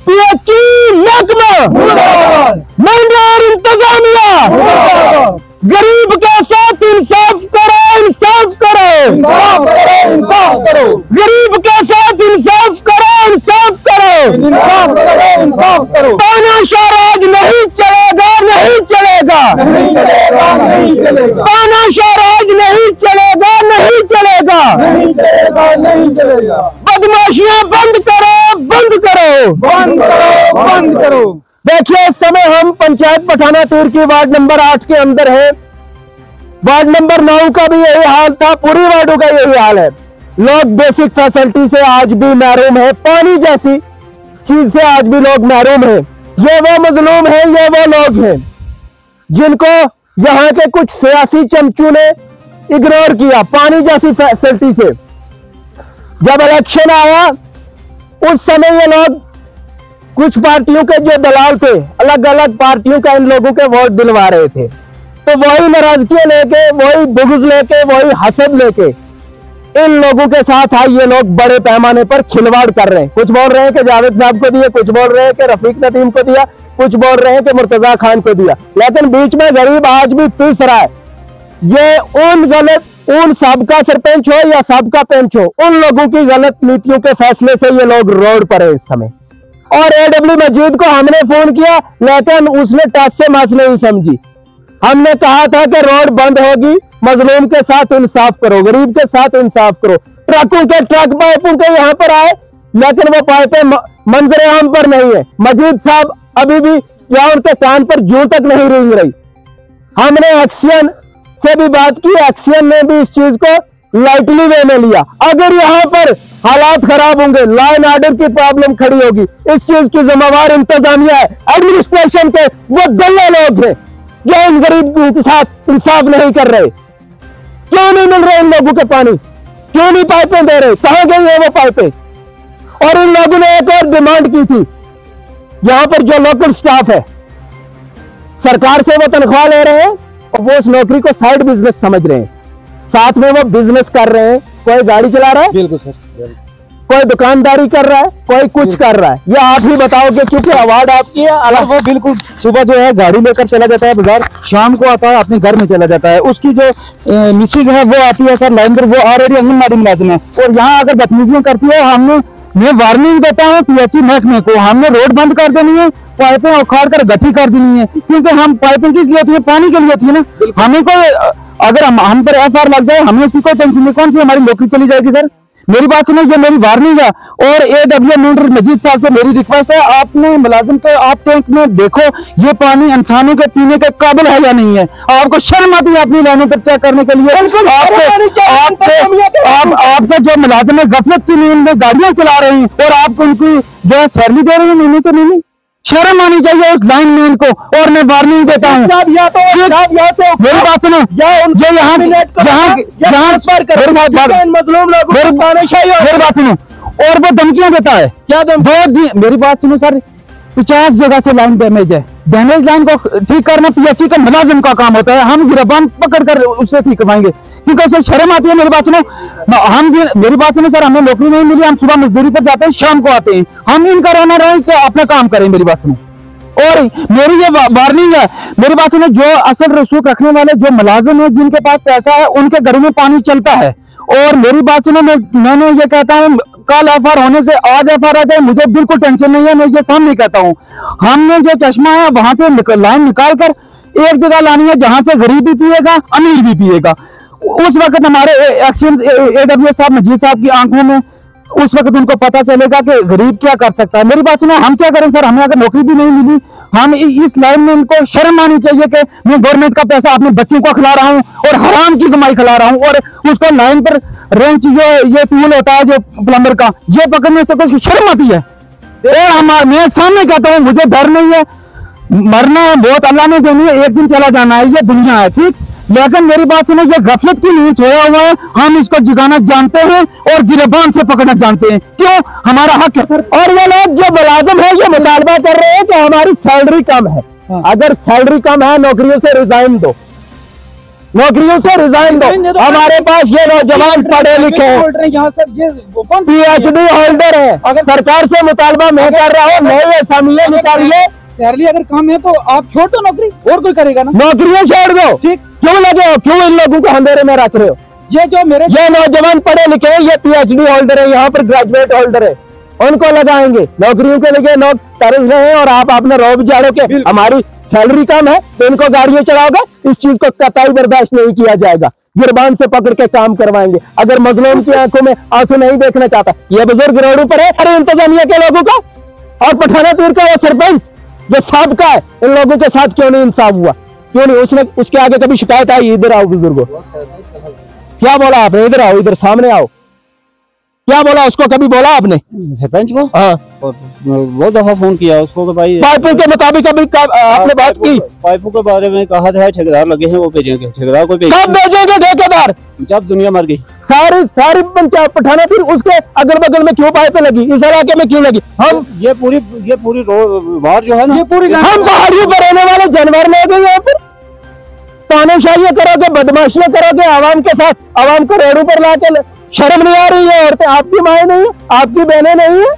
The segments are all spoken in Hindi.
पीएचई महकमा, मंडी और इंतजामिया, गरीब के साथ इंसाफ करो, इंसाफ करो, इंसाफ करो, गरीब के साथ इंसाफ करो, इंसाफ करो, इंसाफ करो, इंसाफ करो। तानाशाह राज नहीं चलेगा, नहीं चलेगा, नहीं चलेगा, नहीं चलेगा। तानाशाह राज नहीं चलेगा, नहीं चलेगा, नहीं चलेगा, नहीं चलेगा। बदमाशियां बंद करो, बंद करो, बंद करो, बंद करो। देखिए, इस समय हम पंचायत पठाना तीर की वार्ड नंबर 8 के अंदर है। वार्ड नंबर 9 का भी यही हाल था, पूरी वार्डों का यही हाल है। लोग बेसिक फैसिलिटी से आज भी महरूम है, पानी जैसी चीज से आज भी लोग महरूम है। ये वो मजलूम है, ये वो लोग हैं जिनको यहाँ के कुछ सियासी चमचू ने इग्नोर किया पानी जैसी फैसिलिटी से। जब इलेक्शन आया उस समय ये लोग कुछ पार्टियों के जो दलाल थे, अलग अलग पार्टियों का इन लोगों के वोट दिलवा रहे थे, तो वही नाराजगी लेके, वही बुग़्ज़ लेके, वही हसद लेके इन लोगों के साथ आज ये लोग बड़े पैमाने पर खिलवाड़ कर रहे हैं। कुछ बोल रहे हैं कि जावेद साहब को दिया, कुछ बोल रहे हैं कि रफीक नदीम को दिया, कुछ बोल रहे हैं कि मुर्तजा खान को दिया, लेकिन बीच में गरीब आज भी पिस रहा है। ये उन सबका सरपंच हो या सबका पंच हो, उन लोगों की गलत नीतियों के फैसले से ये लोग रोड पर है इस समय। और एडब्ल्यू मजीद को हमने फोन किया, लेकिन उसने टस से मस नहीं समझी। हमने कहा था कि रोड बंद होगी, मजलूम के साथ इंसाफ करो, गरीब के साथ इंसाफ करो। ट्रकों के ट्रक पाइपों के यहाँ पर आए, लेकिन वो पाइपें मंजरे आम पर नहीं है। मजीद साहब अभी भी या उनके कान पर जूं तक नहीं रेंग रही। हमने एक्सियन से भी बात की, एक्सियन ने भी इस चीज को लाइटली वे में लिया। अगर यहाँ पर हालात खराब होंगे, लॉ एंड ऑर्डर की प्रॉब्लम खड़ी होगी, इस चीज की जिम्मेवार इंतजामिया है, एडमिनिस्ट्रेशन के वो दल्ले लोग हैं जो इन गरीबों के साथ इंसाफ नहीं कर रहे। क्यों नहीं मिल रहे इन लोगों के पानी, क्यों नहीं पाइपें दे रहे, कहां गई है वो पाइपें? और इन लोगों ने एक और डिमांड की थी, यहां पर जो लोकल स्टाफ है सरकार से वो तनख्वाह ले रहे हैं और वो उस नौकरी को साइड बिजनेस समझ रहे हैं, साथ में वो बिजनेस कर रहे हैं। कोई गाड़ी चला रहा है, बिल्कुल सर, कोई दुकानदारी कर रहा है, कोई कुछ कर रहा है। ये आप ही बताओगे, क्योंकि अवार्ड आपकी है। अलग वो बिल्कुल सुबह जो है गाड़ी लेकर चला जाता है बाजार, शाम को आता है अपने घर में चला जाता है। उसकी जो मिसेज है वो आती है सर लाइन पर, वो ऑलरेडी आंगनबाड़ी मुलाजिम है, और यहाँ अगर बदतमीजियां करती है, मैं वार्निंग देता हूँ पीएचई महकमे को, हमने रोड बंद कर देनी है, पाइपें उखाड़ कर गठी कर देनी है। क्योंकि हम पाइपें किस लिए होती है? पानी के लिए होती है ना। हमें कोई अगर हम पर एफआईआर लग जाए, हमें उसकी कोई टेंशन नहीं, कौन सी हमारी नौकरी चली जाएगी सर? मेरी बात सुनो, ये मेरी वार्निंग है। और एडब्ल्यू मंत्री मजीद साहब से मेरी रिक्वेस्ट है, आपने मुलाजिम को आप टैंक में देखो, ये पानी इंसानों के पीने के काबिल है या नहीं है। आपको शर्म आती है अपनी लाइनों पर चेक करने के लिए? आपके जो मुलाजिम है गफलत की नींद में गाड़ियां चला रहे हैं और आप उनकी जो है सैलरी दे रहे हैं महीने से महीने। शर्म आनी चाहिए उस लाइन मैन को। और मैं वार्निंग देता हूँ, मेरी बात सुनो, मेरी बात सुनो, और वो धमकियां देता है। क्या मेरी बात सुनो सर, 50 जगह से लाइन डैमेज है, डैमेज लाइन को ठीक करना पीएचई का मुलाजिम का काम होता है। हम गिरफ्तार पकड़ कर उससे ठीक करवाएंगे, क्योंकि उसे शर्म आती है। मेरी बात सुनो, मेरी बात सुनो सर, हमें नौकरी नहीं मिली, हम सुबह मजदूरी पर जाते हैं, शाम को आते हैं, हम इनका रहना रहे तो अपना काम करें। मेरी बात सुनो, और मेरी ये वार्निंग है, मेरी बात सुनो, जो असल रसूख रखने वाले जो मुलाजिम है, जिनके पास पैसा है, उनके घरों में पानी चलता है। और मेरी बात सुनो, मैंने ये कहता हूँ, कल एफआईआर होने से आज एफआईआर आ जाए, मुझे बिल्कुल टेंशन नहीं है। मैं ये सामने कहता हूँ, हमने जो चश्मा है वहां से लाइन निकाल कर एक जगह लानी है, जहां से गरीब भी पिएगा, अमीर भी पिएगा। उस वक्त हमारे एक्शन एडब्ल्यू साहब मजीद साहब की आंखों में उस वक्त उनको पता चलेगा कि गरीब क्या कर सकता है। मेरी बात सुनो, हम क्या करें सर? हमें अगर नौकरी भी नहीं मिली, हम इस लाइन में उनको शर्म आनी चाहिए कि मैं गवर्नमेंट का पैसा अपने बच्चों को खिला रहा हूँ और हराम की कमाई खिला रहा हूँ, और उसको लाइन पर रेंच जो ये टूल होता है जो प्लम्बर का, ये पकड़ने से कुछ शर्म आती है। मैं सामने कहता हूँ, मुझे डर नहीं है, मरना है बहुत अल्लाह ने देनी है, एक दिन चला जाना है, ये दुनिया है, ठीक। लेकिन मेरी बात सुनो, ये गफलत की नींद सोया हुआ है, हम इसको जगाना जानते हैं और गिरबान से पकड़ना जानते हैं। क्यों? हमारा हक है सर। और ये लोग जो मुलाजिम है, ये मुतालबा कर रहे हैं कि हमारी सैलरी कम है। अगर सैलरी कम है, नौकरियों से रिजाइन दो। नौकरियों से रिजाइन दो। हमारे पास ये नौजवान पढ़े लिखे हैं, यहाँ सर ये PhD होल्डर है, अगर सरकार से मुतालबा मैं कर रहा हूँ, नए असामियाँ निकालिए। शहरी अगर काम है तो आप छोड़ दो नौकरी, और कोई करेगा ना। नौकरियां छोड़ दो, ठीक, क्यों लगे हो, क्यों इन लोगों को अंधेरे में रख रहे हो? ये जो मेरे ये नौजवान पढ़े लिखे हैं, ये PhD होल्डर है, यहाँ पर ग्रेजुएट होल्डर है, उनको लगाएंगे। नौकरियों के लिए लोग तरस रहे हैं और आप अपने रोब झाड़ो के हमारी सैलरी कम है तो इनको गाड़ियां चलाओगे, इस चीज को कतई बर्दाश्त नहीं किया जाएगा। गिरबान से पकड़ के काम करवाएंगे। अगर मजलूम की आंखों में आंसू नहीं देखना चाहता, ये बुजुर्ग रोडों पर है। अरे इंतजामिया के लोगों का और पठाना तीर का वो सरपंच जो साहब का है, इन लोगों के साथ क्यों नहीं इंसाफ हुआ? क्यों नहीं? उसने उसके आगे कभी शिकायत आई? इधर आओ बुजुर्गो, क्या बोला आपने? इधर आओ, इधर सामने आओ, क्या बोला उसको? कभी बोला आपने सरपंच को? हाँ, बहुत दफा फोन किया उसको कि भाई पाइपों के मुताबिक अभी आपने बात की? पाइपों के बारे में कहा था ठेकेदार लगे हैं वो भेजेंगे। ठेकेदार को कब भेजेंगे ठेकेदार? जब दुनिया मर गई। सारी पंचायत पठाना फिर उसके अगल बगल में क्यों पाइपें लगी? इस इलाके में क्यों लगी? हम ये पूरी वार्ड जो है ना, ये पूरी हम पहाड़ियों पर रहने वाले जानवर ले गए यहाँ पर। तानाशाही करोगे, बदमाशियां करोगे आवाम के साथ, आवाम को रोडों पर लाके। शर्म नहीं आ रही है? औरतें आपकी माएं नहीं है, आपकी बहनें नहीं है?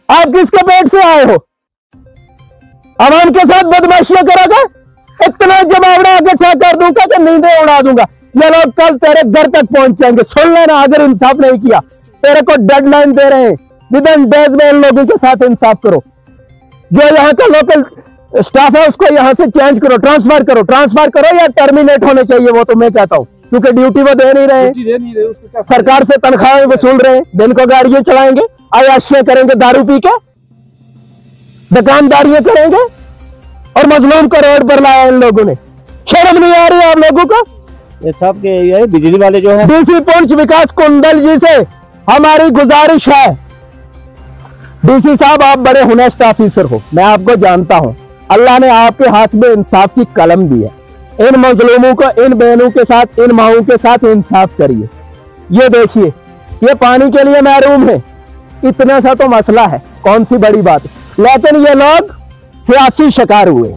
आप किसके पेट से आए हो? आवाम के साथ बदमाशियां करोगे? इतना जमावड़ा इकट्ठा कर दूंगा कि नींदें उड़ा दूंगा। ये लोग कल तेरे घर तक पहुंच जाएंगे। सुन लेना, अगर इंसाफ नहीं किया, तेरे को डेडलाइन दे रहे हैं, विदिन डेज में इन लोगों के साथ इंसाफ करो। जो यहाँ का लोकल स्टाफ है उसको यहाँ से चेंज करो, ट्रांसफर करो या टर्मिनेट होने चाहिए, वो तो मैं कहता हूँ, क्योंकि ड्यूटी वो दे नहीं रहे, सरकार से तनख्वाहें वसूल रहे हैं, दिन को गाड़ियां चलाएंगे, अयाशियां करेंगे, दारू पी के दुकानदारियां करेंगे और मजलूम को रोड पर लाया इन लोगों ने। शर्म नहीं आ रही आप लोगों को? ये सब के ये बिजली वाले जो है, डीसी पुंछ विकास कुंडल जी से हमारी गुजारिश है, डीसी साहब आप बड़े हुनेस्ट ऑफिसर हो, मैं आपको जानता हूं, अल्लाह ने आपके हाथ में इंसाफ की कलम दी है। इन मजलूमों को, इन बहनों के साथ, इन माओं के साथ इंसाफ करिए। ये देखिए, ये पानी के लिए महरूम है, इतना सा तो मसला है, कौन सी बड़ी बात है। लेकिन ये लोग सियासी शिकार हुए।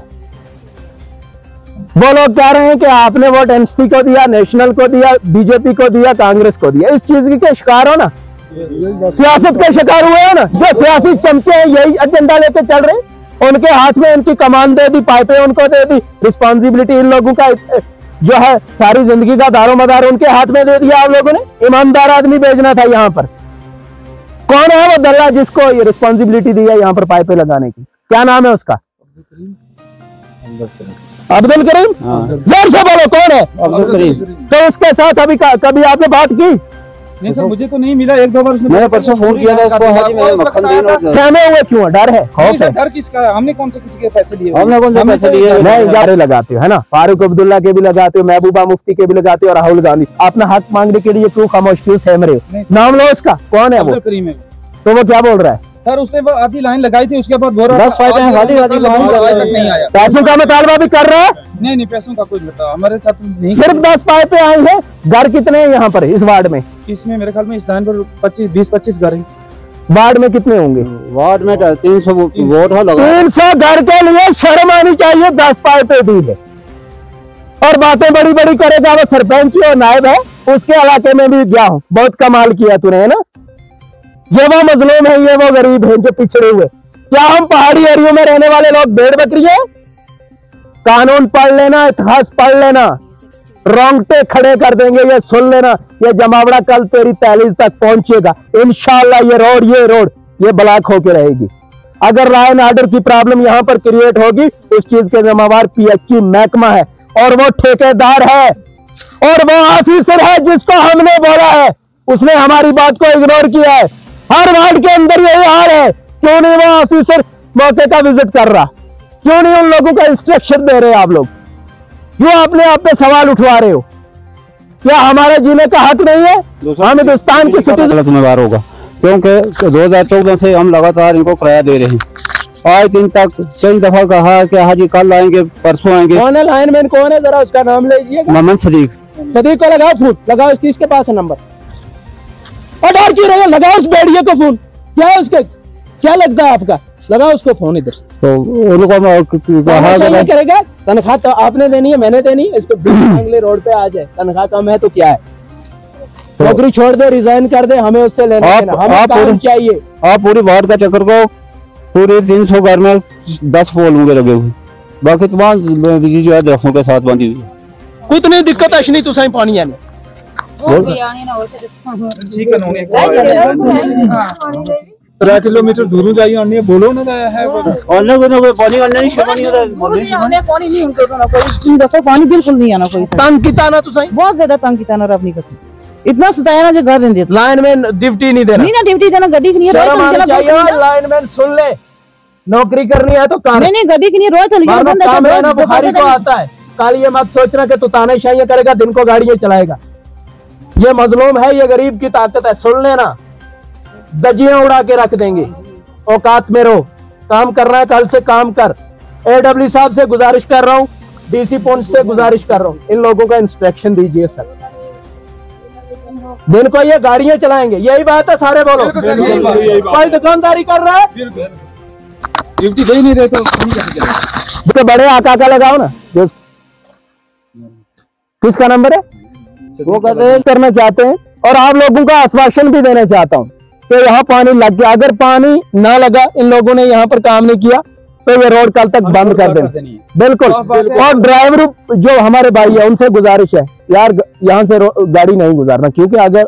वो लोग कह रहे हैं कि आपने वोट एनसी को दिया, नेशनल को दिया, बीजेपी को दिया, कांग्रेस को दिया। इस चीज के शिकार हो ना, सियासत के शिकार हुए हो ना। जो सियासी चमचे हैं यही एजेंडा लेके चल रहे हैं, उनके हाथ में उनकी कमान दे दी, पाइपें उनको दे दी, रिस्पॉन्सिबिलिटी इन लोगों का जो है सारी जिंदगी का दारोमदार उनके हाथ में दे दिया आप लोगों ने। ईमानदार आदमी भेजना था यहाँ पर। कौन है वो दल्ला जिसको ये रिस्पॉन्सिबिलिटी दी है यहाँ पर पाइपें लगाने की? क्या नाम है उसका? अब्दुल करीम। जोर से बोलो, कौन है अब्दुल करीम? तो उसके साथ अभी कभी आपने बात की? नहीं सर, मुझे तो नहीं मिला। एक दो बार मैंने परसों फोन किया था उसको, हाजी मैं मक्खन देन और सहमे हुए क्यों? डर है, खौफ है? डर किसका है? हमने कौन से किसी के पैसे लिए? हमने कौन से पैसे लिए? नहीं, यारे लगाते हो है ना, फारूक अब्दुल्ला के भी लगाते हो, महबूबा मुफ्ती के भी लगाते हो, राहुल गांधी। अपना हक मांगने के लिए क्यों खामोश, क्यों सहम रहे हो? नाम लो उसका, कौन है वो? करीम है। तो वो क्या बोल रहा है? सर उसने वो आधी लाइन लगाई थी, उसके बाद 10 पाइपें खाली आधी लाइन नहीं आया। पैसों का मुतालबा भी कर रहा है? नहीं, पैसों का कुछ बता, हमारे साथ नहीं। सिर्फ 10 पाइपें आई हैं। घर कितने हैं यहाँ पर इस वार्ड में? इसमें मेरे ख्याल में इस लाइन पर 20-25 घर हैं। वार्ड में कितने होंगे? वार्ड में 300 वोट है लगा। 300 घर के लिए शर्म आनी चाहिए। 10 पाइपें दी है और बातें बड़ी बड़ी करेगा। वो सरपंच और नायब है, उसके इलाके में भी गया हूँ, बहुत कमाल किया तूने, है ना। ये वो मजलूम है, ये वो गरीब है जो पिछड़े हुए। क्या हम पहाड़ी एरियो में रहने वाले लोग भेड़ बकरी हैं? कानून पढ़ लेना, इतिहास पढ़ लेना, रोंगटे खड़े कर देंगे। ये सुन लेना, ये जमावड़ा कल तेरी तहलीज तक पहुंचेगा इंशाल्लाह। ये रोड ये ब्लॉक होके रहेगी। अगर लॉ एंड ऑर्डर की प्रॉब्लम यहाँ पर क्रिएट होगी, उस चीज के जिम्मेवार PHE महकमा है और वो ठेकेदार है और वो ऑफिसर है जिसको हमने बोला है। उसने हमारी बात को इग्नोर किया है। हर वार्ड के अंदर यही हाल है। क्यों नहीं वो ऑफिसर मौके का विजिट कर रहा? क्यों नहीं उन लोगों का इंस्ट्रक्शन दे रहे? आप लोग क्यों अपने आप पे सवाल उठवा रहे हो? क्या हमारे जीने का हक नहीं है? हम हिंदुस्तान के सिटीजन। जिम्मेवार होगा क्योंकि 2014 से हम लगातार इनको किराया दे रहे हैं। आज दिन तक कई दफा कहा कि हाजी कल आएंगे, परसों आएंगे। कौन है लाइनमैन? कौन है? जरा उसका नाम लीजिए। मोहम्मद सदीक। सदीक को लगाओ फोन, लगाओ इसके पास है नंबर। और डर क्यों रहे? लगाओ उस बेड़िए को फोन। क्या है उसके, क्या लगता है आपका? लगा उसको फोन इधर। तो उनको कहा ये करेगा, तनख्वाह तो आपने देनी है, मैंने देनी है, इसको बांग्ले रोड पे आ जाए, तनख्वाह कम है तो क्या है, नौकरी छोड़ दे, रिजाइन कर दे, हमें उससे लेना देना, हमें काम चाहिए। आप पूरी वार्ड का चक्कर को पूरे 300 घर में 10 पोल होंगे लगे हुए, बाकी तमाम बिजली जो है दरख्तों के साथ बंधी हुई है। कुछ नहीं दिक्कत है नहीं, तो सही पानी आने त्रै किलोमीटर दूर जाइए आने बोलो ना है अन्य को पानी आने नहीं पानी पानी नहीं उनको तो ना कोई दसो, पानी बिल्कुल नहीं आना कोई। तंग किता ना, तो सही बहुत ज्यादा तंग किता ना, अपनी कसम इतना सताया ना जो घर नहीं देता। लाइनमैन ड्यूटी नहीं देना, नहीं ना ड्यूटी देना, गड्डी की नहीं शर्म आनी चाहिए। लाइनमैन सुन ले, नौकरी करनी है तो कर, नहीं नहीं गड्डी की नहीं, रोज चली जाए बंदा काम है ना, बुखारी को आता है। कल ये मत सोचना कि तू तानाशाही करेगा, दिन को गाड़ियां चलाएगा। ये मजलूम है, ये गरीब की ताकत है, सुन लेना, दजियां उड़ा के रख देंगे। औकात में रहो, काम करना है कल से काम कर। एडब्ल्यू साहब से गुजारिश कर रहा हूँ, डीसी पुंछ से गुजारिश कर रहा हूँ, इन लोगों का इंस्ट्रक्शन दीजिए सर, दिन को ये गाड़ियां चलाएंगे। यही बात है, सारे बोलो। कोई दुकानदारी कर रहा है, ड्यूटी दे नहीं रहे तो बड़े आका का लगाओ ना, जो किसका नंबर है वो करना चाहते हैं। और आप लोगों का आश्वासन भी देना चाहता हूँ कि यहाँ पानी लग गया, अगर पानी ना लगा, इन लोगों ने यहाँ पर काम नहीं किया, तो ये रोड कल तक बंद कर देना बिल्कुल। और ड्राइवर जो हमारे भाई है उनसे गुजारिश है यार, यहाँ से गाड़ी नहीं गुजारना, क्योंकि अगर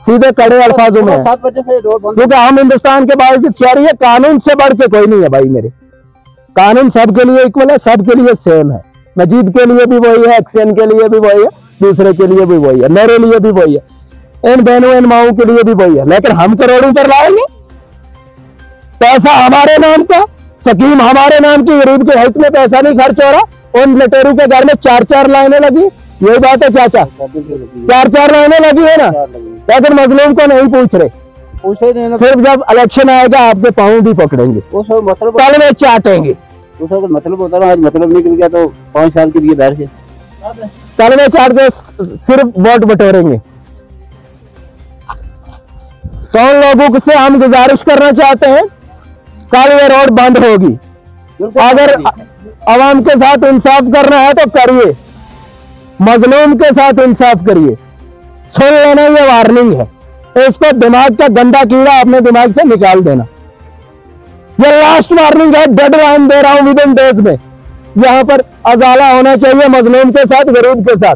सीधे कड़े अल्फाजों में है, 7 बजे से रोड बंद, क्योंकि हम हिंदुस्तान के बाईस शहरी है, कानून से बढ़ के कोई नहीं है भाई मेरे। कानून सबके लिए इक्वल है, सबके लिए सेम है। मजीद के लिए भी वही है, एक्सेन के लिए भी वही है, दूसरे के लिए भी वही है, मेरे लिए भी वही है, इन बहनों इन माओं के लिए भी वही है। लेकिन हम करोड़ों पर लाएंगे, पैसा हमारे नाम का, स्कीम हमारे नाम की, गरीब के हित में पैसा नहीं खर्च हो रहा। उन लटेरू के घर में 4-4 लाइनें लगी, यही बात है चाचा, 4-4 लाइनें लगी है ना, लेकिन मजलूम को नहीं पूछ रहे। सिर्फ जब इलेक्शन आएगा आपके पाँव भी पकड़ेंगे, मतलब कल में चाटेंगे। मतलब होता है, आज मतलब निकल गया तो 5 साल के लिए बैठ के कल में चाट के सिर्फ वोट बटोरेंगे। तो उन लोगों से हम गुजारिश करना चाहते हैं, कल ये रोड बंद होगी। अगर आवाम के साथ इंसाफ करना है तो करिए, मजलूम के साथ इंसाफ करिए। सुन लेना, ये वार्निंग है, इसको दिमाग का गंदा कीड़ा अपने दिमाग से निकाल देना। ये लास्ट वार्निंग है, डेडलाइन दे रहा हूं विद इन डेज में। यहाँ पर अजाला होना चाहिए मजलूम के साथ, गरीब के साथ।